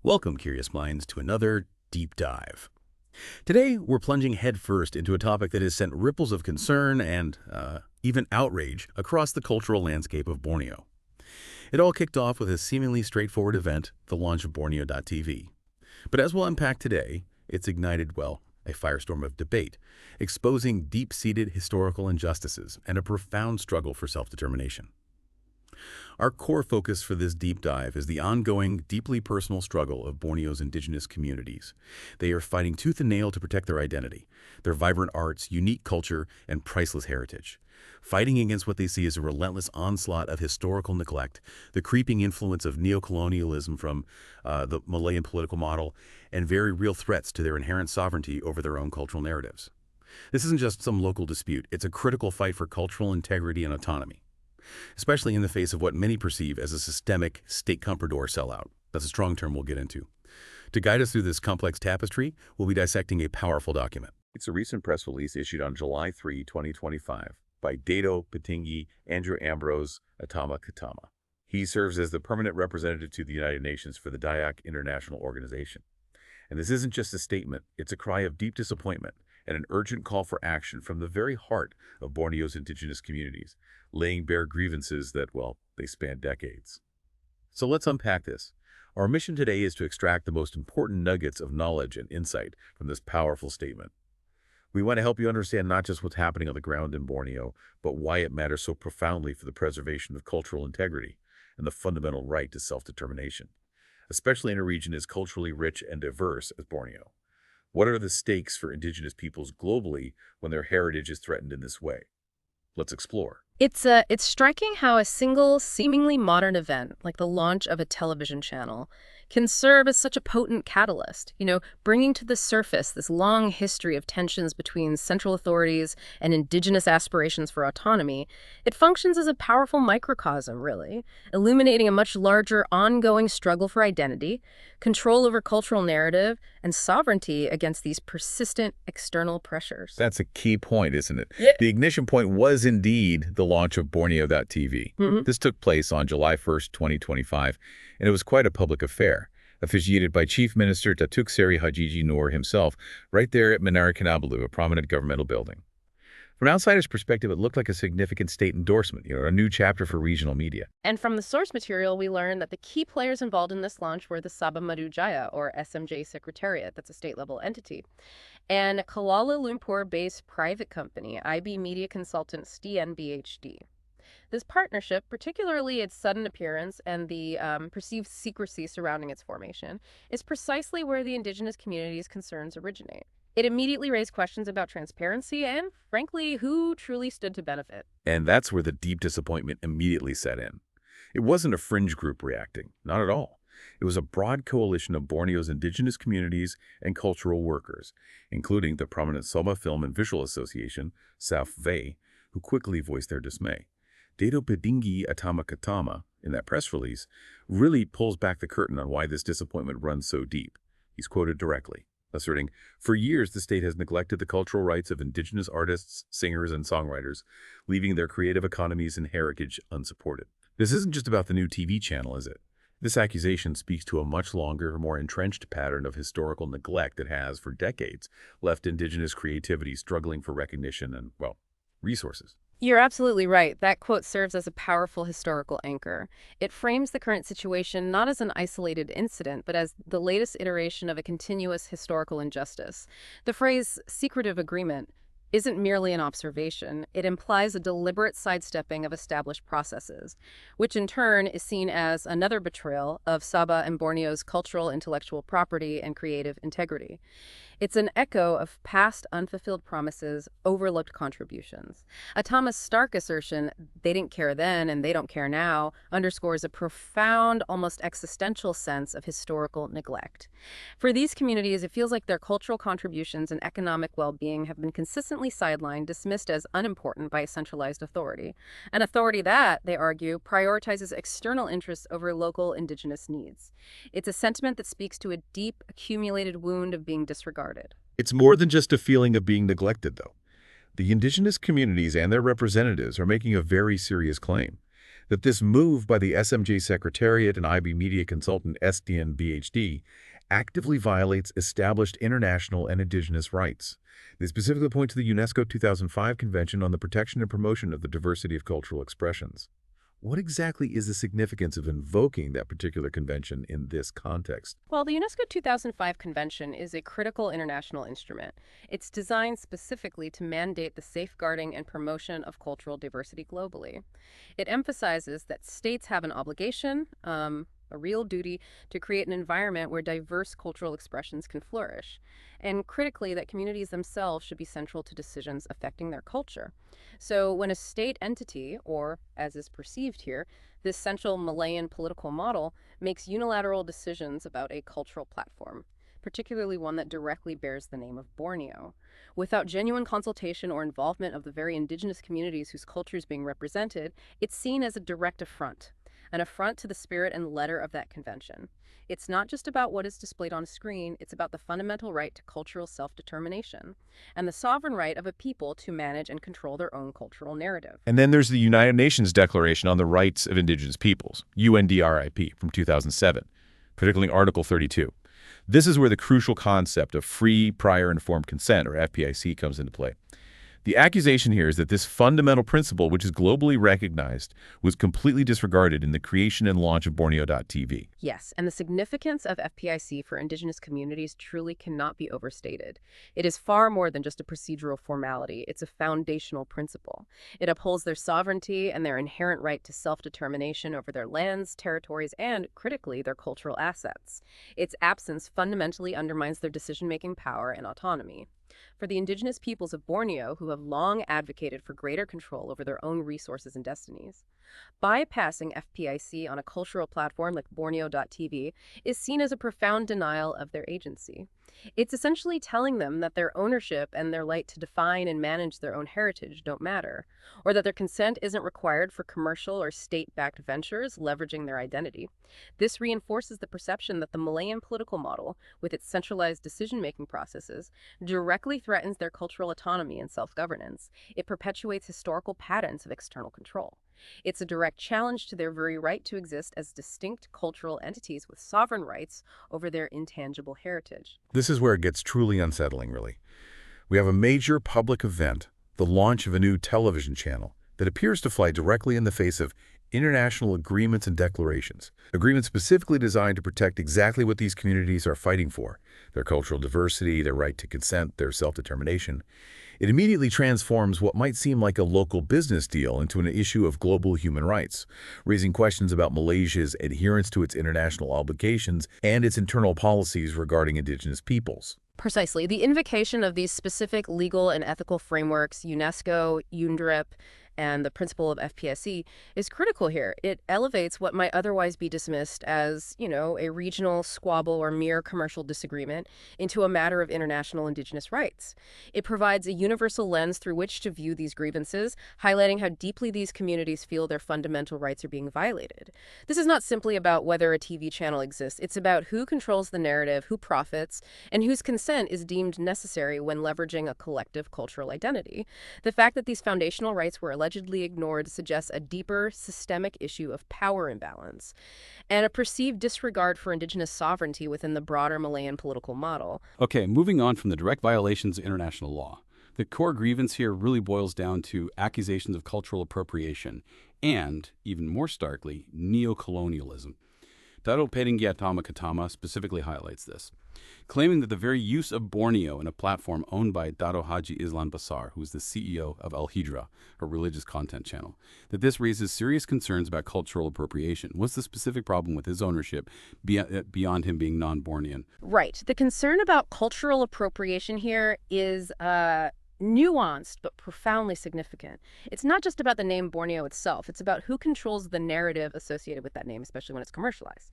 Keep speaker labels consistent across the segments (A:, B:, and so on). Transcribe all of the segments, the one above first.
A: Welcome, curious minds, to another deep dive. Today, we're plunging headfirst into a topic that has sent ripples of concern and even outrage across the cultural landscape of Borneo. It all kicked off with a seemingly straightforward event, the launch of Borneo.tv. But as we'll unpack today, it's ignited, well, a firestorm of debate, exposing deep-seated historical injustices and a profound struggle for self-determination. Our core focus for this deep dive is the ongoing, deeply personal struggle of Borneo's indigenous communities. They are fighting tooth and nail to protect their identity, their vibrant arts, unique culture, and priceless heritage. Fighting against what they see as a relentless onslaught of historical neglect, the creeping influence of neocolonialism from the Malayan political model, and very real threats to their inherent sovereignty over their own cultural narratives. This isn't just some local dispute, it's a critical fight for cultural integrity and autonomy, especially in the face of what many perceive as a systemic state comprador sellout. That's a strong term we'll get into. To guide us through this complex tapestry, we'll be dissecting a powerful document. It's a recent press release issued on July 3, 2025 by Dato, Petinggi, Ambrose, Atama, Katama. He serves as the permanent representative to the United Nations for the Dayak International Organization. And this isn't just a statement, it's a cry of deep disappointment and an urgent call for action from the very heart of Borneo's indigenous communities, laying bare grievances that, well, they span decades. So let's unpack this. Our mission today is to extract the most important nuggets of knowledge and insight from this powerful statement. We want to help you understand not just what's happening on the ground in Borneo, but why it matters so profoundly for the preservation of cultural integrity and the fundamental right to self-determination, especially in a region as culturally rich and diverse as Borneo. What are the stakes for indigenous peoples globally when their heritage is threatened in this way? Let's explore.
B: It's striking how a single, seemingly modern event, like the launch of a television channel, can serve as such a potent catalyst, bringing to the surface this long history of tensions between central authorities and indigenous aspirations for autonomy. It functions as a powerful microcosm, really, illuminating a much larger, ongoing struggle for identity, control over cultural narrative, and sovereignty against these persistent external pressures.
A: That's a key point, isn't it?
B: Yeah.
A: The ignition point was indeed the launch of Borneo.tv. This took place on July 1st, 2025, and it was quite a public affair, officiated by Chief Minister Datuk Seri Hajiji Noor himself, right there at Menara Kinabalu, a prominent governmental building. From an outsider's perspective, it looked like a significant state endorsement, a new chapter for regional media.
B: And from the source material, we learned that the key players involved in this launch were the Sabah Madu Jaya, or SMJ Secretariat, that's a state-level entity, and Kuala Lumpur-based private company, IB Media Consultants DNBHD. This partnership, particularly its sudden appearance and the perceived secrecy surrounding its formation, is precisely where the indigenous community's concerns originate. It immediately raised questions about transparency and, frankly, who truly stood to benefit.
A: And that's where the deep disappointment immediately set in. It wasn't a fringe group reacting, not at all. It was a broad coalition of Borneo's indigenous communities and cultural workers, including the prominent Sabah Film and Visual Association, SAFVE, who quickly voiced their dismay. Dato Petinggi Atama Katama, in that press release, really pulls back the curtain on why this disappointment runs so deep. He's quoted directly, asserting, "For years, the state has neglected the cultural rights of indigenous artists, singers, and songwriters, leaving their creative economies and heritage unsupported." This isn't just about the new TV channel, is it? This accusation speaks to a much longer, more entrenched pattern of historical neglect that has, for decades, left indigenous creativity struggling for recognition and, well, resources.
B: You're absolutely right. That quote serves as a powerful historical anchor. It frames the current situation not as an isolated incident, but as the latest iteration of a continuous historical injustice. The phrase secretive agreement isn't merely an observation. It implies a deliberate sidestepping of established processes, which in turn is seen as another betrayal of Sabah and Borneo's cultural, intellectual property and creative integrity. It's an echo of past unfulfilled promises, overlooked contributions. Atama's stark assertion, "they didn't care then and they don't care now," underscores a profound, almost existential sense of historical neglect. For these communities, it feels like their cultural contributions and economic well-being have been consistently sidelined, dismissed as unimportant by a centralized authority. An authority that, they argue, prioritizes external interests over local indigenous needs. It's a sentiment that speaks to a deep, accumulated wound of being disregarded.
A: It's more than just a feeling of being neglected, though. The indigenous communities and their representatives are making a very serious claim. that this move by the SMJ Secretariat and IB Media consultant SDN-BHD actively violates established international and indigenous rights. They specifically point to the UNESCO 2005 Convention on the Protection and Promotion of the Diversity of Cultural Expressions. What exactly is the significance of invoking that particular convention in this context?
B: Well, the UNESCO 2005 Convention is a critical international instrument. It's designed specifically to mandate the safeguarding and promotion of cultural diversity globally. It emphasizes that states have an obligation, a real duty, to create an environment where diverse cultural expressions can flourish. And critically, that communities themselves should be central to decisions affecting their culture. So when a state entity, or as is perceived here, this central Malayan political model makes unilateral decisions about a cultural platform, particularly one that directly bears the name of Borneo, without genuine consultation or involvement of the very indigenous communities whose culture is being represented, it's seen as a direct affront, an affront to the spirit and letter of that convention. It's not just about what is displayed on a screen, it's about the fundamental right to cultural self-determination and the sovereign right of a people to manage and control their own cultural narrative.
C: And then there's the United Nations Declaration on the Rights of Indigenous Peoples, UNDRIP, from 2007, particularly Article 32. This is where the crucial concept of free, prior, informed consent, or FPIC, comes into play. The accusation here is that this fundamental principle, which is globally recognized, was completely disregarded in the creation and launch of Borneo.tv.
B: Yes, and the significance of FPIC for indigenous communities truly cannot be overstated. It is far more than just a procedural formality. It's a foundational principle. It upholds their sovereignty and their inherent right to self-determination over their lands, territories, and, critically, their cultural assets. Its absence fundamentally undermines their decision-making power and autonomy. For the indigenous peoples of Borneo, who have long advocated for greater control over their own resources and destinies, bypassing FPIC on a cultural platform like Borneo.tv is seen as a profound denial of their agency. It's essentially telling them that their ownership and their right to define and manage their own heritage don't matter, or that their consent isn't required for commercial or state-backed ventures leveraging their identity. This reinforces the perception that the Malayan political model, with its centralized decision-making processes, directly threatens their cultural autonomy and self-governance. It perpetuates historical patterns of external control. It's a direct challenge to their very right to exist as distinct cultural entities with sovereign rights over their intangible heritage.
A: This is where it gets truly unsettling, really. We have a major public event, the launch of a new television channel, that appears to fly directly in the face of international agreements and declarations, agreements specifically designed to protect exactly what these communities are fighting for: their cultural diversity, their right to consent, their self-determination. It immediately transforms what might seem like a local business deal into an issue of global human rights, raising questions about Malaysia's adherence to its international obligations and its internal policies regarding indigenous peoples.
B: Precisely. The invocation of these specific legal and ethical frameworks, UNESCO, UNDRIP, and the principle of FPIC, is critical here. It elevates what might otherwise be dismissed as, a regional squabble or mere commercial disagreement into a matter of international indigenous rights. It provides a universal lens through which to view these grievances, highlighting how deeply these communities feel their fundamental rights are being violated. This is not simply about whether a TV channel exists. It's about who controls the narrative, who profits, and whose consent is deemed necessary when leveraging a collective cultural identity. The fact that these foundational rights were allegedly ignored suggests a deeper systemic issue of power imbalance and a perceived disregard for indigenous sovereignty within the broader Malayan political model.
D: Okay, moving on from the direct violations of international law. The core grievance here really boils down to accusations of cultural appropriation and, even more starkly, neocolonialism. Dato Petinggi Atama Katama specifically highlights this, claiming that the very use of Borneo in a platform owned by Dato Haji Islan Basar, who is the CEO of Al Hijra, a religious content channel, that this raises serious concerns about cultural appropriation. What's the specific problem with his ownership beyond him being non-Bornean?
B: Right. The concern about cultural appropriation here is nuanced but profoundly significant. It's not just about the name Borneo itself. It's about who controls the narrative associated with that name, especially when it's commercialized.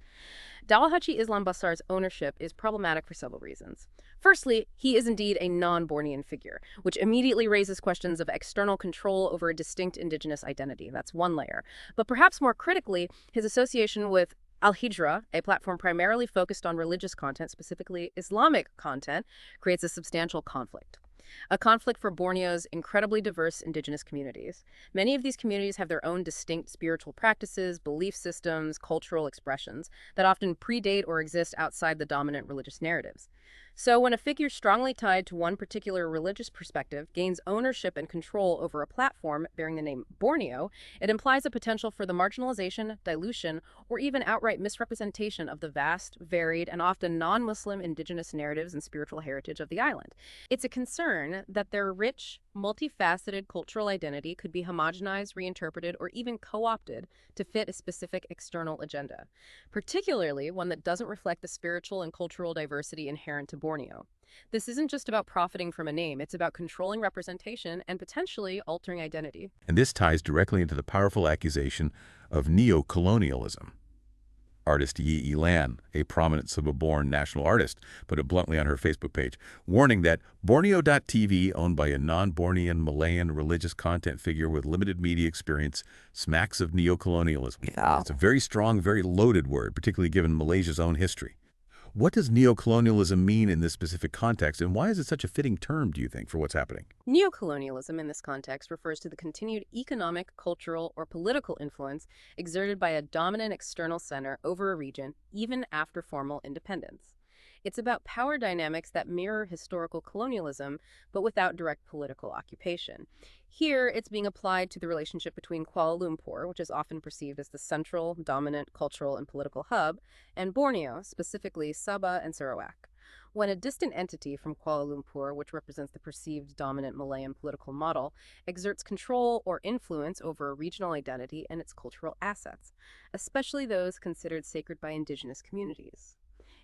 B: Dato Haji Islan Basar's ownership is problematic for several reasons. Firstly, he is indeed a non-Bornean figure, which immediately raises questions of external control over a distinct indigenous identity. That's one layer. But perhaps more critically, his association with Al Hijra, a platform primarily focused on religious content, specifically Islamic content, creates a substantial conflict. a conflict for Borneo's incredibly diverse indigenous communities. Many of these communities have their own distinct spiritual practices, belief systems, cultural expressions that often predate or exist outside the dominant religious narratives. So when a figure strongly tied to one particular religious perspective gains ownership and control over a platform bearing the name Borneo, it implies a potential for the marginalization, dilution, or even outright misrepresentation of the vast, varied, and often non-Muslim indigenous narratives and spiritual heritage of the island. It's a concern that their rich, multifaceted cultural identity could be homogenized, reinterpreted, or even co-opted to fit a specific external agenda, particularly one that doesn't reflect the spiritual and cultural diversity inherent to Borneo. This isn't just about profiting from a name, it's about controlling representation and potentially altering identity.
A: And this ties directly into the powerful accusation of neocolonialism. Artist Yi Lan, a prominent Sabah-born national artist, put it bluntly on her Facebook page, warning that Borneo.tv, owned by a non-Bornean Malayan religious content figure with limited media experience, smacks of neocolonialism.
B: Yeah.
A: It's a very strong, very loaded word, particularly given Malaysia's own history. What does neocolonialism mean in this specific context, and why is it such a fitting term, do you think, for what's happening?
B: Neocolonialism in this context refers to the continued economic, cultural, or political influence exerted by a dominant external center over a region even after formal independence. It's about power dynamics that mirror historical colonialism, but without direct political occupation. Here, it's being applied to the relationship between Kuala Lumpur, which is often perceived as the central, dominant cultural and political hub, and Borneo, specifically Sabah and Sarawak. When a distant entity from Kuala Lumpur, which represents the perceived dominant Malayan political model, exerts control or influence over a regional identity and its cultural assets, especially those considered sacred by indigenous communities.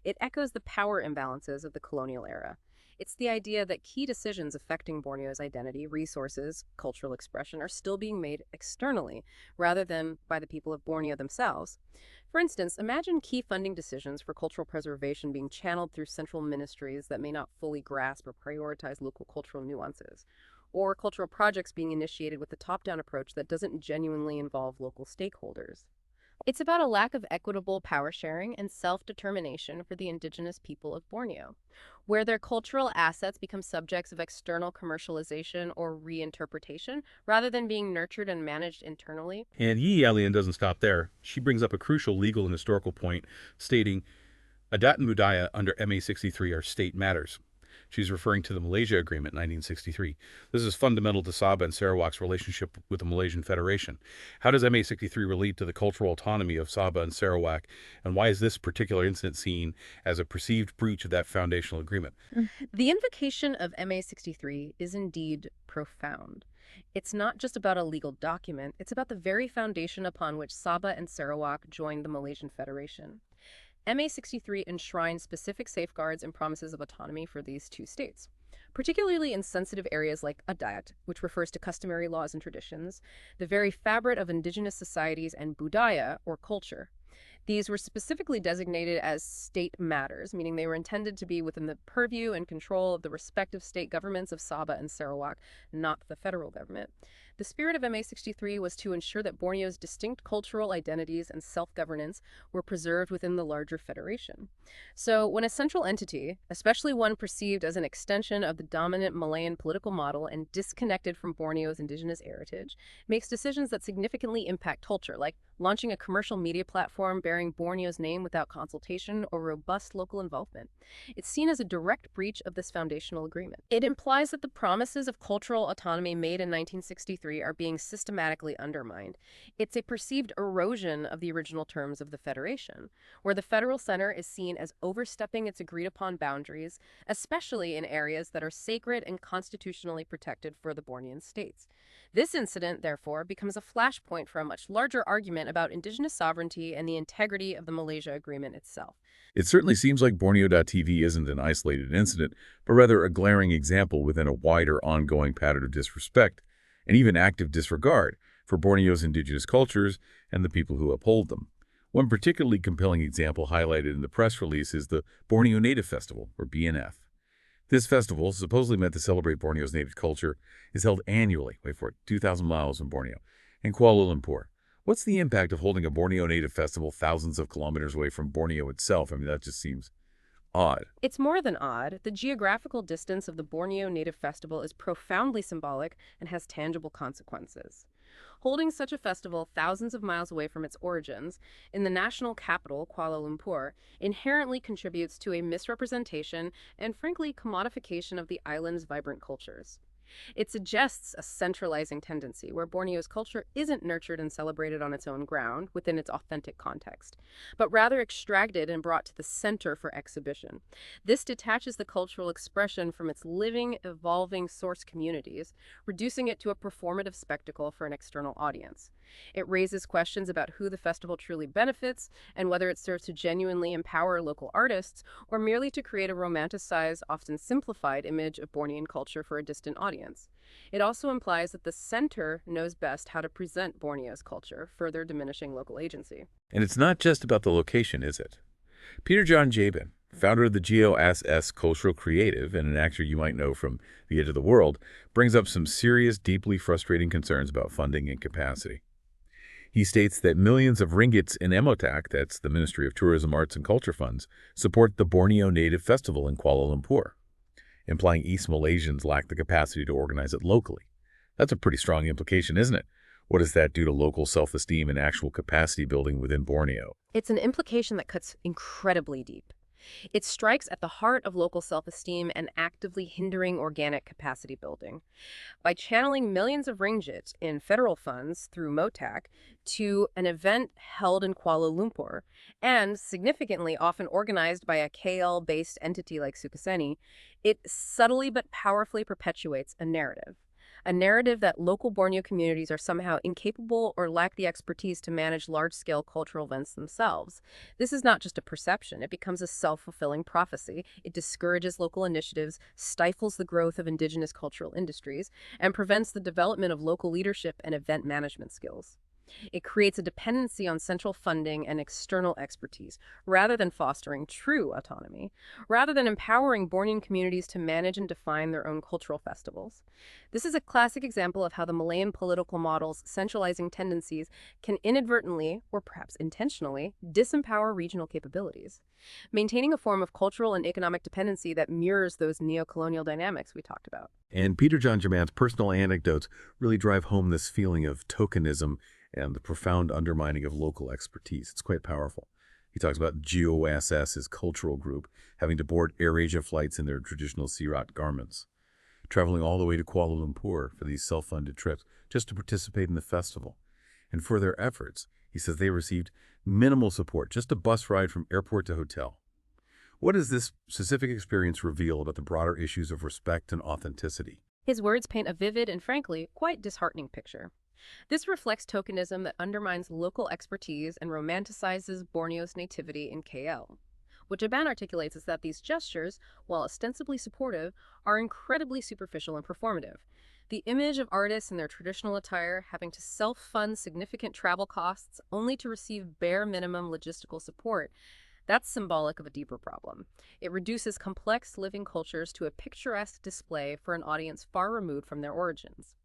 B: It echoes the power imbalances of the colonial era. It's the idea that key decisions affecting Borneo's identity, resources, cultural expression are still being made externally, rather than by the people of Borneo themselves. For instance, imagine key funding decisions for cultural preservation being channeled through central ministries that may not fully grasp or prioritize local cultural nuances, or cultural projects being initiated with a top-down approach that doesn't genuinely involve local stakeholders. It's about a lack of equitable power sharing and self-determination for the indigenous people of Borneo, where their cultural assets become subjects of external commercialization or reinterpretation rather than being nurtured and managed internally.
E: And Yi Lian doesn't stop there. She brings up a crucial legal and historical point, stating, Adat and Budaya under MA 63 are state matters. She's referring to the Malaysia Agreement, 1963. This is fundamental to Sabah and Sarawak's relationship with the Malaysian Federation. How does MA 63 relate to the cultural autonomy of Sabah and Sarawak, and why is this particular incident seen as a perceived breach of that foundational agreement?
B: The invocation of MA 63 is indeed profound. It's not just about a legal document, it's about the very foundation upon which Sabah and Sarawak joined the Malaysian Federation. MA 63 enshrines specific safeguards and promises of autonomy for these two states, particularly in sensitive areas like Adat, which refers to customary laws and traditions, the very fabric of indigenous societies, and Budaya, or culture. These were specifically designated as state matters, meaning they were intended to be within the purview and control of the respective state governments of Sabah and Sarawak, not the federal government. The spirit of MA 63 was to ensure that Borneo's distinct cultural identities and self-governance were preserved within the larger federation. So when a central entity, especially one perceived as an extension of the dominant Malayan political model and disconnected from Borneo's indigenous heritage, makes decisions that significantly impact culture, like launching a commercial media platform bearing Borneo's name without consultation or robust local involvement, it's seen as a direct breach of this foundational agreement. It implies that the promises of cultural autonomy made in 1963 are being systematically undermined. It's a perceived erosion of the original terms of the Federation, where the federal center is seen as overstepping its agreed-upon boundaries, especially in areas that are sacred and constitutionally protected for the Bornean states. This incident, therefore, becomes a flashpoint for a much larger argument about indigenous sovereignty and the integrity of the Malaysia Agreement itself.
A: It certainly seems like Borneo.tv isn't an isolated incident, but rather a glaring example within a wider ongoing pattern of disrespect and even active disregard for Borneo's indigenous cultures and the people who uphold them. One particularly compelling example highlighted in the press release is the Borneo Native Festival, or BNF. This festival, supposedly meant to celebrate Borneo's native culture, is held annually, wait for it, 2,000 miles from Borneo, in Kuala Lumpur. What's the impact of holding a Borneo Native Festival thousands of kilometers away from Borneo itself? I mean, that just seems
C: odd.
B: It's more than odd. The geographical distance of the Borneo Native Festival is profoundly symbolic and has tangible consequences. Holding such a festival thousands of miles away from its origins, in the national capital, Kuala Lumpur, inherently contributes to a misrepresentation and, frankly, commodification of the island's vibrant cultures. It suggests a centralizing tendency where Borneo's culture isn't nurtured and celebrated on its own ground within its authentic context, but rather extracted and brought to the center for exhibition. This detaches the cultural expression from its living, evolving source communities, reducing it to a performative spectacle for an external audience. It raises questions about who the festival truly benefits and whether it serves to genuinely empower local artists or merely to create a romanticized, often simplified image of Bornean culture for a distant audience. It also implies that the center knows best how to present Borneo's culture, further diminishing local agency.
C: And it's not just about the location, is it? Peter John Jabin, founder of the GOSS Cultural Creative and an actor you might know from The Edge of the World, brings up some serious, deeply frustrating concerns about funding and capacity. He states that millions of ringgits in MOTAC, that's the Ministry of Tourism, Arts and Culture funds, support the Borneo Native Festival in Kuala Lumpur, implying East Malaysians lack the capacity to organize it locally. That's a pretty strong implication, isn't it? What does that do to local self-esteem and actual capacity building within Borneo?
B: It's an implication that cuts incredibly deep. It strikes at the heart of local self-esteem and actively hindering organic capacity building. By channeling millions of ringgit in federal funds through MOTAC to an event held in Kuala Lumpur, and significantly often organized by a KL-based entity like Sukaseni, it subtly but powerfully perpetuates a narrative. A narrative that local Borneo communities are somehow incapable or lack the expertise to manage large-scale cultural events themselves. This is not just a perception. It becomes a self-fulfilling prophecy. It discourages local initiatives, stifles the growth of indigenous cultural industries, and prevents the development of local leadership and event management skills. It creates a dependency on central funding and external expertise, rather than fostering true autonomy, rather than empowering Bornean communities to manage and define their own cultural festivals. This is a classic example of how the Malayan political model's centralizing tendencies can inadvertently, or perhaps intentionally, disempower regional capabilities, maintaining a form of cultural and economic dependency that mirrors those neocolonial dynamics we talked about.
A: And Peter John Jaman's personal anecdotes really drive home this feeling of tokenism and the profound undermining of local expertise. It's quite powerful. He talks about GOSS, his cultural group, having to board AirAsia flights in their traditional Sirat garments, traveling all the way to Kuala Lumpur for these self-funded trips just to participate in the festival. And for their efforts, he says they received minimal support, just a bus ride from airport to hotel. What does this specific experience reveal about the broader issues of respect and authenticity?
B: His words paint a vivid and, frankly, quite disheartening picture. This reflects tokenism that undermines local expertise and romanticizes Borneo's nativity in KL. What Jaban articulates is that these gestures, while ostensibly supportive, are incredibly superficial and performative. The image of artists in their traditional attire having to self-fund significant travel costs only to receive bare minimum logistical support, that's symbolic of a deeper problem. It reduces complex living cultures to a picturesque display for an audience far removed from their origins,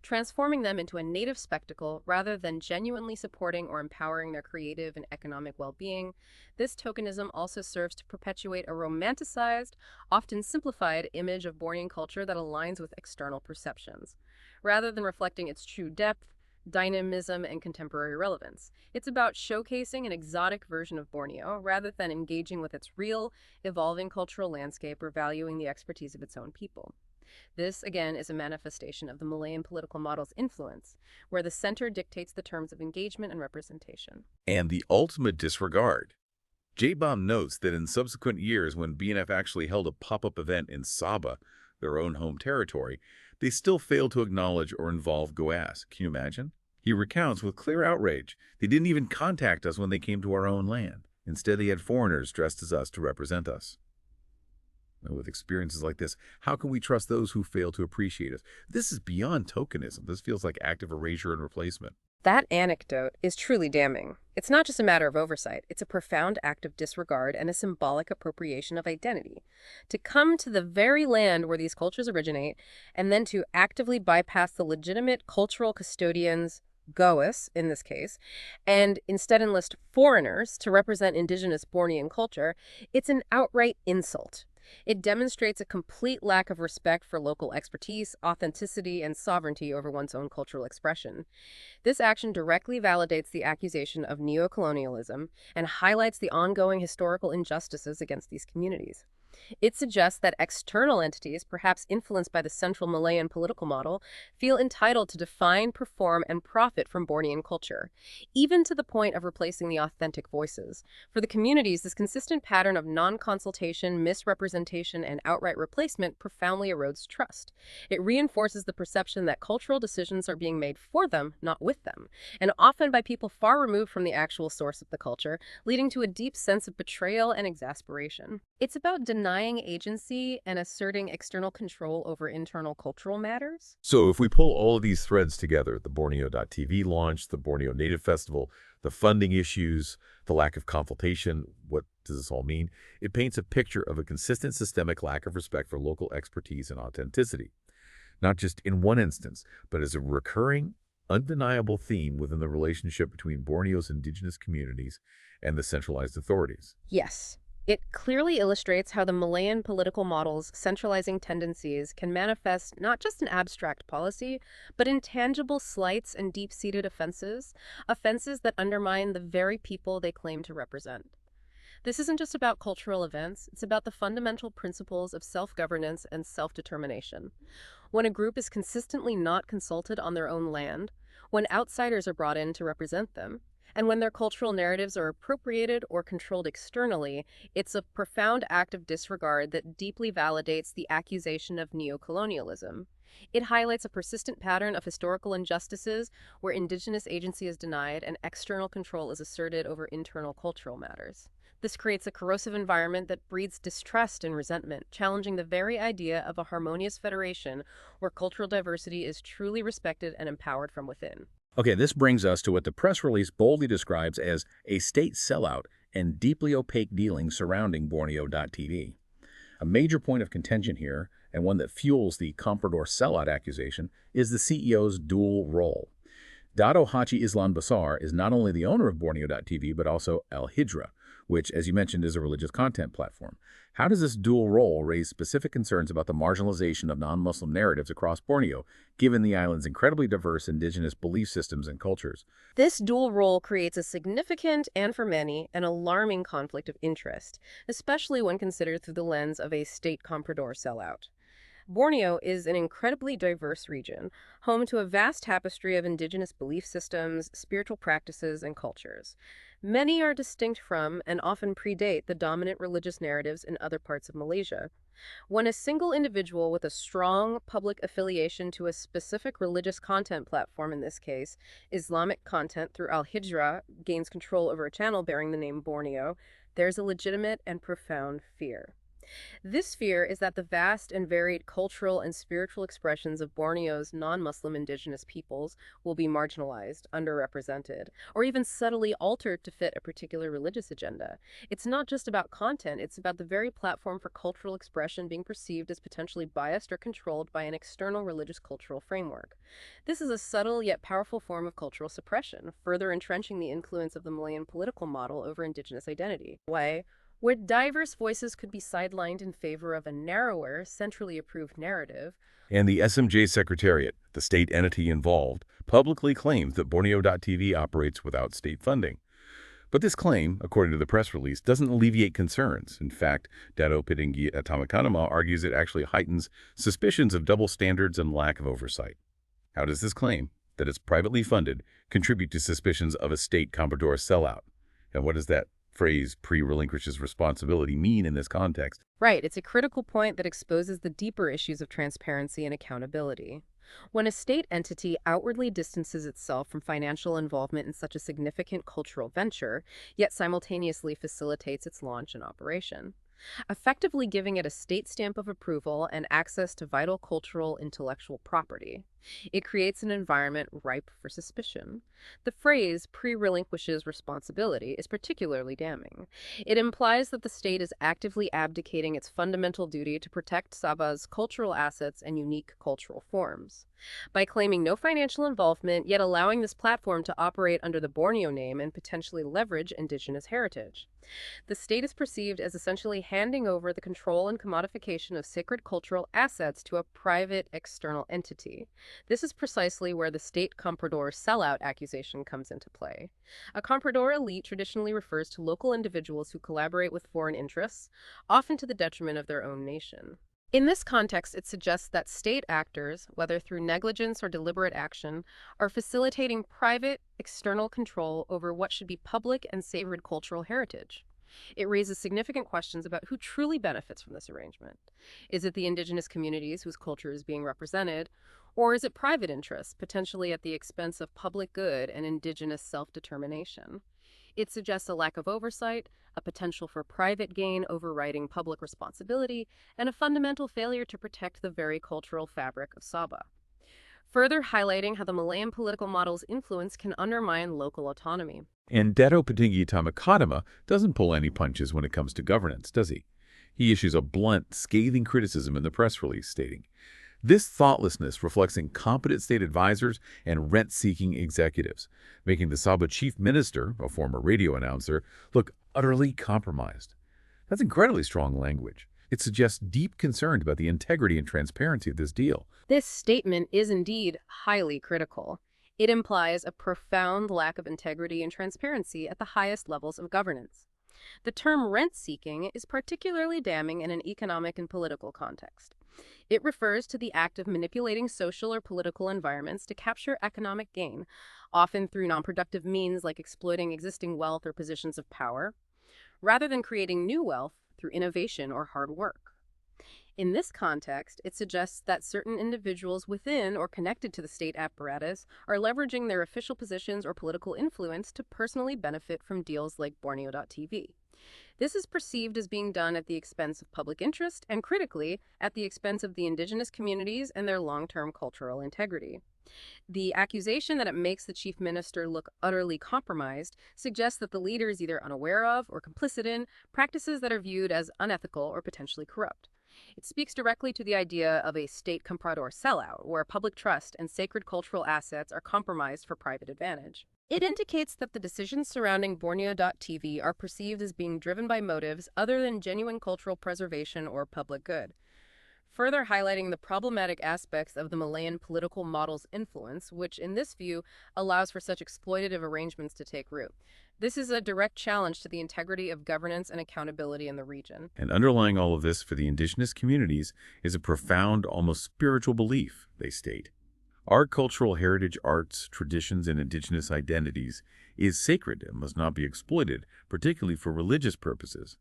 B: transforming them into a native spectacle rather than genuinely supporting or empowering their creative and economic well-being. This tokenism also serves to perpetuate a romanticized, often simplified image of Bornean culture that aligns with external perceptions, rather than reflecting its true depth, dynamism, and contemporary relevance. It's about showcasing an exotic version of Borneo rather than engaging with its real, evolving cultural landscape or valuing the expertise of its own people. This, again, is a manifestation of the Malayan political model's influence, where the center dictates the terms of engagement and representation.
C: And the ultimate disregard. J-Bomb notes that in subsequent years, when BNF actually held a pop-up event in Sabah, their own home territory, they still failed to acknowledge or involve GOAS. Can you imagine? He recounts with clear outrage. They didn't even contact us when they came to our own land. Instead, they had foreigners dressed as us to represent us. With experiences like this, how can we trust those who fail to appreciate us? This is beyond tokenism. This feels like active erasure and replacement.
B: That anecdote is truly damning. It's not just a matter of oversight. It's a profound act of disregard and a symbolic appropriation of identity. To come to the very land where these cultures originate and then to actively bypass the legitimate cultural custodians Goas in this case, and instead enlist foreigners to represent indigenous Bornean culture, it's an outright insult. It demonstrates a complete lack of respect for local expertise, authenticity, and sovereignty over one's own cultural expression. This action directly validates the accusation of neocolonialism and highlights the ongoing historical injustices against these communities. It suggests that external entities, perhaps influenced by the central Malayan political model, feel entitled to define, perform, and profit from Bornean culture, even to the point of replacing the authentic voices. For the communities, this consistent pattern of non-consultation, misrepresentation, and outright replacement profoundly erodes trust. It reinforces the perception that cultural decisions are being made for them, not with them, and often by people far removed from the actual source of the culture, leading to a deep sense of betrayal and exasperation. It's about denying agency and asserting external control over internal cultural matters.
C: So if we pull all of these threads together, the Borneo.TV launch, the Borneo Native Festival, the funding issues, the lack of consultation, what does this all mean? It paints a picture of a consistent systemic lack of respect for local expertise and authenticity, not just in one instance, but as a recurring, undeniable theme within the relationship between Borneo's indigenous communities and the centralized authorities.
B: Yes. It clearly illustrates how the Malayan political model's centralizing tendencies can manifest not just in abstract policy, but in tangible slights and deep-seated offenses that undermine the very people they claim to represent. This isn't just about cultural events, it's about the fundamental principles of self-governance and self-determination. When a group is consistently not consulted on their own land, when outsiders are brought in to represent them, and when their cultural narratives are appropriated or controlled externally, it's a profound act of disregard that deeply validates the accusation of neocolonialism. It highlights a persistent pattern of historical injustices where indigenous agency is denied and external control is asserted over internal cultural matters. This creates a corrosive environment that breeds distrust and resentment, challenging the very idea of a harmonious federation where cultural diversity is truly respected and empowered from within.
A: Okay, this brings us to what the press release boldly describes as a state sellout and deeply opaque dealings surrounding Borneo.TV. A major point of contention here, and one that fuels the comprador sellout accusation, is the CEO's dual role. Dato Haji Islan Basar is not only the owner of Borneo.TV, but also Al Hijra, which, as you mentioned, is a religious content platform. How does this dual role raise specific concerns about the marginalization of non-Muslim narratives across Borneo, given the island's incredibly diverse indigenous belief systems and cultures?
B: This dual role creates a significant, and for many, an alarming conflict of interest, especially when considered through the lens of a state comprador sellout. Borneo is an incredibly diverse region, home to a vast tapestry of indigenous belief systems, spiritual practices, and cultures. Many are distinct from and often predate the dominant religious narratives in other parts of Malaysia. When a single individual with a strong public affiliation to a specific religious content platform, in this case, Islamic content through Al Hijra, gains control over a channel bearing the name Borneo, there's a legitimate and profound fear. This fear is that the vast and varied cultural and spiritual expressions of Borneo's non-Muslim indigenous peoples will be marginalized, underrepresented, or even subtly altered to fit a particular religious agenda. It's not just about content, it's about the very platform for cultural expression being perceived as potentially biased or controlled by an external religious cultural framework. This is a subtle yet powerful form of cultural suppression, further entrenching the influence of the Malayan political model over indigenous identity. Where diverse voices could be sidelined in favor of a narrower, centrally approved narrative.
C: And the SMJ Secretariat, the state entity involved, publicly claims that Borneo.TV operates without state funding. But this claim, according to the press release, doesn't alleviate concerns. In fact, Dato Petinggi at Atama argues it actually heightens suspicions of double standards and lack of oversight. How does this claim, that it's privately funded, contribute to suspicions of a state comprador sellout? And what does that phrase pre-relinquishes responsibility mean in this context?
B: Right, it's a critical point that exposes the deeper issues of transparency and accountability. When a state entity outwardly distances itself from financial involvement in such a significant cultural venture, yet simultaneously facilitates its launch and operation, effectively giving it a state stamp of approval and access to vital cultural intellectual property, It creates an environment ripe for suspicion. The phrase pre-relinquishes responsibility is particularly damning. It implies that the state is actively abdicating its fundamental duty to protect Sabah's cultural assets and unique cultural forms. By claiming no financial involvement, yet allowing this platform to operate under the Borneo name and potentially leverage indigenous heritage. The state is perceived as essentially handing over the control and commodification of sacred cultural assets to a private external entity. This is precisely where the state comprador sellout accusation comes into play. A comprador elite traditionally refers to local individuals who collaborate with foreign interests, often to the detriment of their own nation. In this context, it suggests that state actors, whether through negligence or deliberate action, are facilitating private, external control over what should be public and sacred cultural heritage. It raises significant questions about who truly benefits from this arrangement. Is it the indigenous communities whose culture is being represented, or is it private interests, potentially at the expense of public good and indigenous self-determination? It suggests a lack of oversight, a potential for private gain overriding public responsibility, and a fundamental failure to protect the very cultural fabric of Sabah. Further highlighting how the Malayan political model's influence can undermine local autonomy.
C: And Dato Petinggi Katama doesn't pull any punches when it comes to governance, does he? He issues a blunt, scathing criticism in the press release stating, "This thoughtlessness reflects incompetent state advisors and rent-seeking executives, making the Sabah chief minister, a former radio announcer, look utterly compromised." That's incredibly strong language. It suggests deep concern about the integrity and transparency of this deal.
B: This statement is indeed highly critical. It implies a profound lack of integrity and transparency at the highest levels of governance. The term rent-seeking is particularly damning in an economic and political context. It refers to the act of manipulating social or political environments to capture economic gain, often through non-productive means like exploiting existing wealth or positions of power, rather than creating new wealth through innovation or hard work. In this context, it suggests that certain individuals within or connected to the state apparatus are leveraging their official positions or political influence to personally benefit from deals like Borneo.TV. This is perceived as being done at the expense of public interest and, critically, at the expense of the indigenous communities and their long-term cultural integrity. The accusation that it makes the chief minister look utterly compromised suggests that the leader is either unaware of or complicit in practices that are viewed as unethical or potentially corrupt. It speaks directly to the idea of a state comprador sellout, where public trust and sacred cultural assets are compromised for private advantage. It indicates that the decisions surrounding Borneo.TV are perceived as being driven by motives other than genuine cultural preservation or public good. Further highlighting the problematic aspects of the Malayan political model's influence, which in this view allows for such exploitative arrangements to take root. This is a direct challenge to the integrity of governance and accountability in the region.
C: And underlying all of this for the indigenous communities is a profound, almost spiritual belief, they state. Our cultural heritage, arts, traditions, and indigenous identities is sacred and must not be exploited, particularly for religious purposes.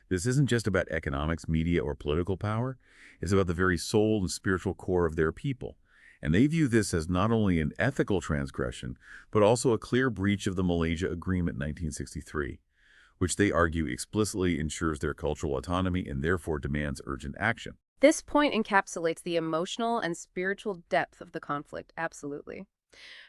C: This isn't just about economics, media, or political power. It's about the very soul and spiritual core of their people. And they view this as not only an ethical transgression, but also a clear breach of the Malaysia Agreement 1963, which they argue explicitly ensures their cultural autonomy and therefore demands urgent action.
B: This point encapsulates the emotional and spiritual depth of the conflict, absolutely.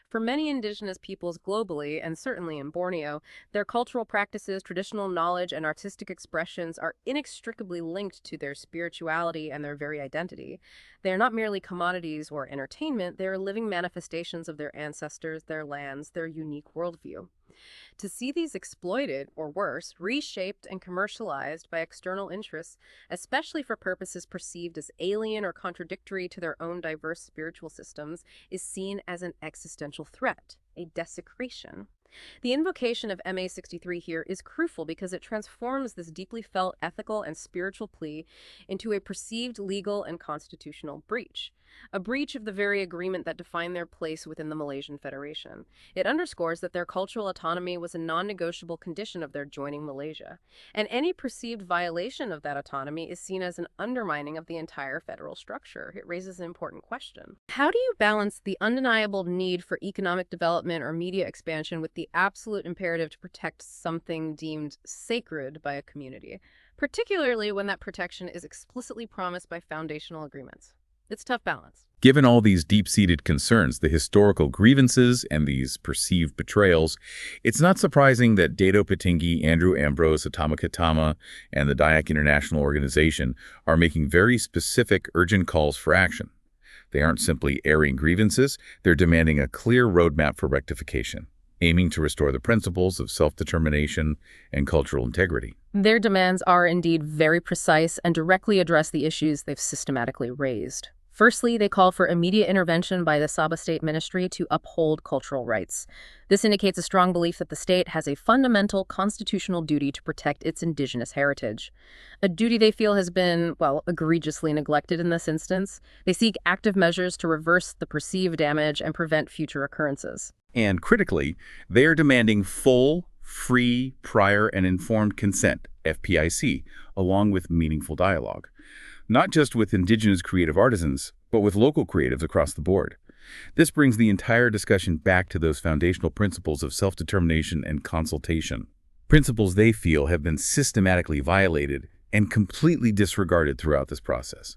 B: For many indigenous peoples globally, and certainly in Borneo, their cultural practices, traditional knowledge, and artistic expressions are inextricably linked to their spirituality and their very identity. They are not merely commodities or entertainment, they are living manifestations of their ancestors, their lands, their unique worldview. To see these exploited, or worse, reshaped and commercialized by external interests, especially for purposes perceived as alien or contradictory to their own diverse spiritual systems, is seen as an existential threat, a desecration. The invocation of MA 63 here is crucial because it transforms this deeply felt ethical and spiritual plea into a perceived legal and constitutional breach. A breach of the very agreement that defined their place within the Malaysian Federation. It underscores that their cultural autonomy was a non-negotiable condition of their joining Malaysia, and any perceived violation of that autonomy is seen as an undermining of the entire federal structure. It raises an important question. How do you balance the undeniable need for economic development or media expansion with the absolute imperative to protect something deemed sacred by a community, particularly when that protection is explicitly promised by foundational agreements? It's a tough balance.
C: Given all these deep-seated concerns, the historical grievances and these perceived betrayals, it's not surprising that Dato Petinggi, Ambrose, Atama Katama, and the Dayak International Organization are making very specific, urgent calls for action. They aren't simply airing grievances, they're demanding a clear roadmap for rectification, aiming to restore the principles of self-determination and cultural integrity.
B: Their demands are indeed very precise and directly address the issues they've systematically raised. Firstly, they call for immediate intervention by the Sabah State Ministry to uphold cultural rights. This indicates a strong belief that the state has a fundamental constitutional duty to protect its indigenous heritage. A duty they feel has been, well, egregiously neglected in this instance. They seek active measures to reverse the perceived damage and prevent future occurrences.
A: And critically, they are demanding full, free, prior, and informed consent, FPIC, along with meaningful dialogue. Not just with indigenous creative artisans, but with local creatives across the board. This brings the entire discussion back to those foundational principles of self-determination and consultation. Principles they feel have been systematically violated and completely disregarded throughout this process.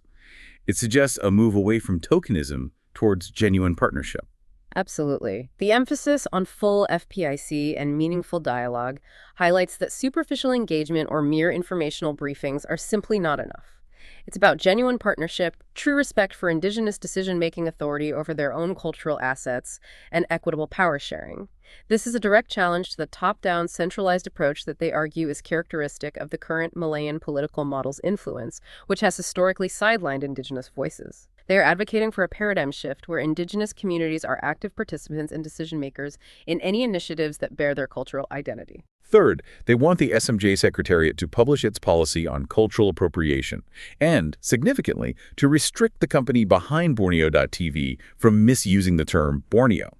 A: It suggests a move away from tokenism towards genuine partnership.
B: Absolutely. The emphasis on full FPIC and meaningful dialogue highlights that superficial engagement or mere informational briefings are simply not enough. It's about genuine partnership, true respect for indigenous decision-making authority over their own cultural assets, and equitable power sharing. This is a direct challenge to the top-down, centralized approach that they argue is characteristic of the current Malayan political model's influence, which has historically sidelined indigenous voices. They are advocating for a paradigm shift where indigenous communities are active participants and decision-makers in any initiatives that bear their cultural identity.
C: Third, they want the SMJ Secretariat to publish its policy on cultural appropriation and, significantly, to restrict the company behind Borneo.tv from misusing the term Borneo.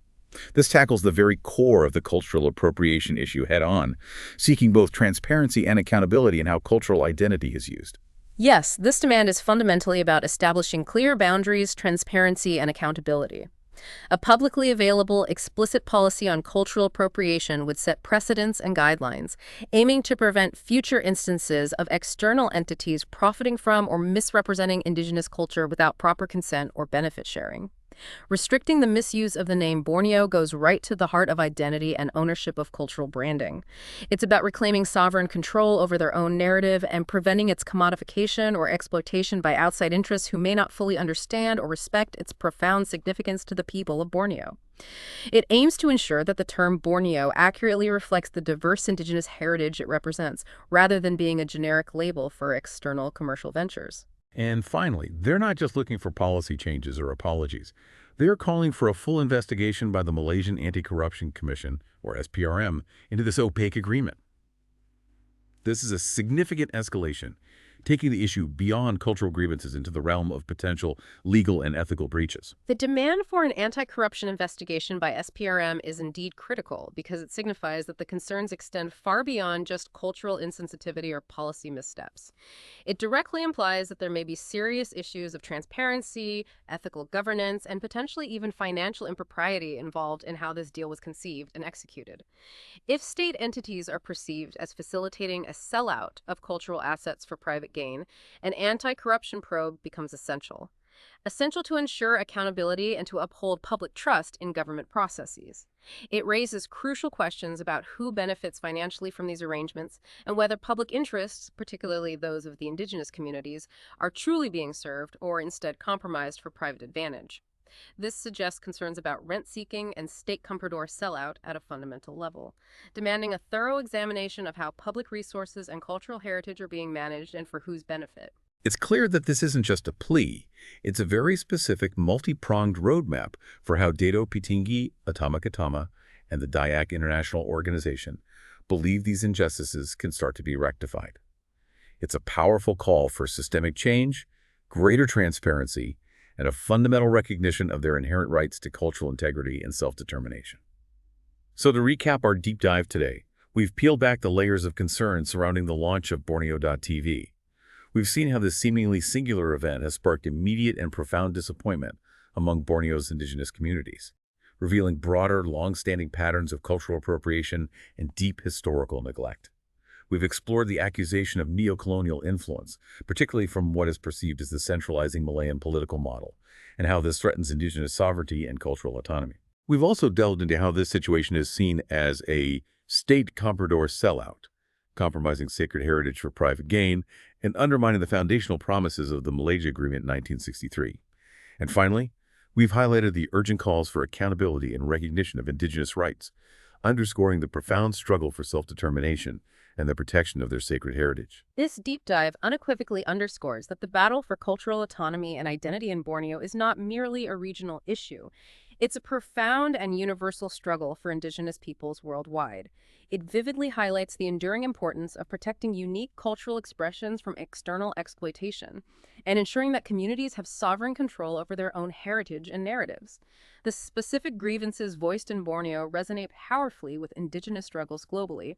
C: This tackles the very core of the cultural appropriation issue head-on, seeking both transparency and accountability in how cultural identity is used.
B: Yes, this demand is fundamentally about establishing clear boundaries, transparency, and accountability. A publicly available, explicit policy on cultural appropriation would set precedents and guidelines, aiming to prevent future instances of external entities profiting from or misrepresenting indigenous culture without proper consent or benefit sharing. Restricting the misuse of the name Borneo goes right to the heart of identity and ownership of cultural branding. It's about reclaiming sovereign control over their own narrative and preventing its commodification or exploitation by outside interests who may not fully understand or respect its profound significance to the people of Borneo. It aims to ensure that the term Borneo accurately reflects the diverse indigenous heritage it represents, rather than being a generic label for external commercial ventures.
A: And finally, they're not just looking for policy changes or apologies. They are calling for a full investigation by the Malaysian Anti-Corruption Commission, or SPRM, into this opaque agreement. This is a significant escalation, taking the issue beyond cultural grievances into the realm of potential legal and ethical breaches.
B: The demand for an anti-corruption investigation by SPRM is indeed critical because it signifies that the concerns extend far beyond just cultural insensitivity or policy missteps. It directly implies that there may be serious issues of transparency, ethical governance, and potentially even financial impropriety involved in how this deal was conceived and executed. If state entities are perceived as facilitating a sellout of cultural assets for private gain, an anti-corruption probe becomes essential to ensure accountability and to uphold public trust in government processes. It raises crucial questions about who benefits financially from these arrangements and whether public interests, particularly those of the indigenous communities, are truly being served or instead compromised for private advantage. This suggests concerns about rent-seeking and state comprador sellout at a fundamental level, demanding a thorough examination of how public resources and cultural heritage are being managed and for whose benefit.
A: It's clear that this isn't just a plea. It's a very specific, multi-pronged roadmap for how Dato Petinggi, Atama Katama, and the Dayak International Organization believe these injustices can start to be rectified. It's a powerful call for systemic change, greater transparency, and a fundamental recognition of their inherent rights to cultural integrity and self-determination. So to recap our deep dive today, we've peeled back the layers of concern surrounding the launch of Borneo.tv. We've seen how this seemingly singular event has sparked immediate and profound disappointment among Borneo's indigenous communities, revealing broader, long-standing patterns of cultural appropriation and deep historical neglect. We've explored the accusation of neocolonial influence, particularly from what is perceived as the centralizing Malayan political model, and how this threatens indigenous sovereignty and cultural autonomy. We've also delved into how this situation is seen as a state comprador sellout, compromising sacred heritage for private gain and undermining the foundational promises of the Malaysia Agreement in 1963. And finally, we've highlighted the urgent calls for accountability and recognition of indigenous rights, underscoring the profound struggle for self-determination and the protection of their sacred heritage.
B: This deep dive unequivocally underscores that the battle for cultural autonomy and identity in Borneo is not merely a regional issue. It's a profound and universal struggle for indigenous peoples worldwide. It vividly highlights the enduring importance of protecting unique cultural expressions from external exploitation and ensuring that communities have sovereign control over their own heritage and narratives. The specific grievances voiced in Borneo resonate powerfully with indigenous struggles globally,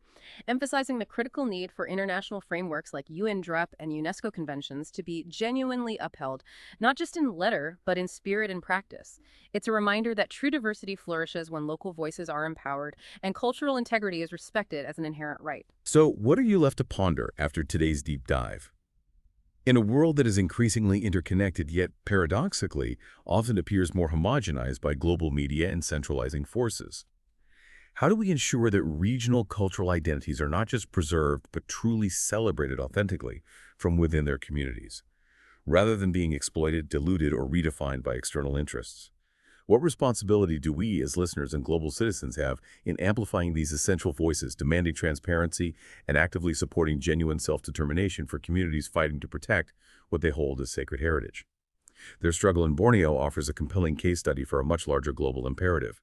B: emphasizing the critical need for international frameworks like UNDRIP and UNESCO conventions to be genuinely upheld, not just in letter, but in spirit and practice. It's a reminder that true diversity flourishes when local voices are empowered and cultural integrity is respected as an inherent right.
A: So, what are you left to ponder after today's deep dive? In a world that is increasingly interconnected, yet paradoxically often appears more homogenized by global media and centralizing forces, how do we ensure that regional cultural identities are not just preserved, but truly celebrated authentically from within their communities, rather than being exploited, diluted, or redefined by external interests? What responsibility do we as listeners and global citizens have in amplifying these essential voices, demanding transparency, and actively supporting genuine self-determination for communities fighting to protect what they hold as sacred heritage? Their struggle in Borneo offers a compelling case study for a much larger global imperative.